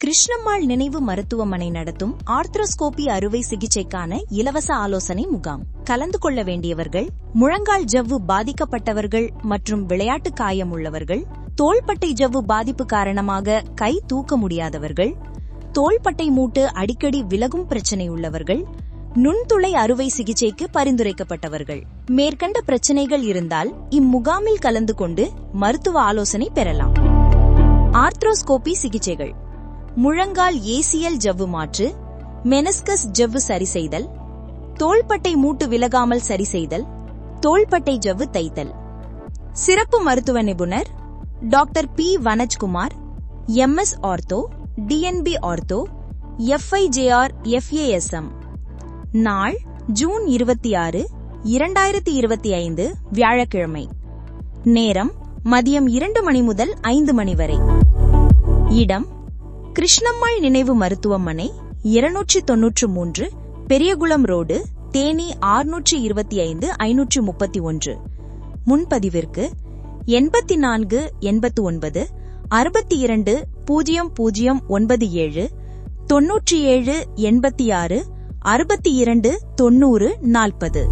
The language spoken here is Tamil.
கிருஷ்ணம்மாள் நினைவு மருத்துவமனை நடத்தும் ஆர்த்ரோஸ்கோபி அறுவை சிகிச்சைக்கான இலவச ஆலோசனை முகாம். கலந்து கொள்ள வேண்டியவர்கள்: முழங்கால் ஜவ்வு பாதிக்கப்பட்டவர்கள் மற்றும் விளையாட்டு காயம் உள்ளவர்கள், தோள்பட்டை ஜவ்வு பாதிப்பு காரணமாக கை தூக்க முடியாதவர்கள், தோள்பட்டை மூட்டு அடிக்கடி விலகும் பிரச்சனை உள்ளவர்கள், நுண்துளை அறுவை சிகிச்சைக்கு பரிந்துரைக்கப்பட்டவர்கள். மேற்கண்ட பிரச்சனைகள் இருந்தால் இம்முகாமில் கலந்து கொண்டு மருத்துவ ஆலோசனை பெறலாம். ஆர்த்ரோஸ்கோபி சிகிச்சைகள்: முழங்கால் ஏசியல் ஜவ்வு மாற்று, மெனிஸ்கஸ் ஜவ்வு சரிசெய்தல், தோள்பட்டை மூட்டு விலகாமல் சரிசெய்தல், தோள்பட்டை ஜவ்வு தைத்தல். சிறப்பு மருத்துவ நிபுணர்: doctor B Vanajkumar, MS ortho, DNB ortho, FIJR FASM. நாள்: ஜூன் 26, 2025 வியாழக்கிழமை. நேரம்: மதியம் 2 மணி முதல் 5 மணி வரை. இடம்: கிருஷ்ணம்மாள் நினைவு மருத்துவமனை, 293, பெரியகுளம் ரோடு, தேனி 625 531. முன்பதிவிற்கு 84 89 62 0097 97 86 62 90 40.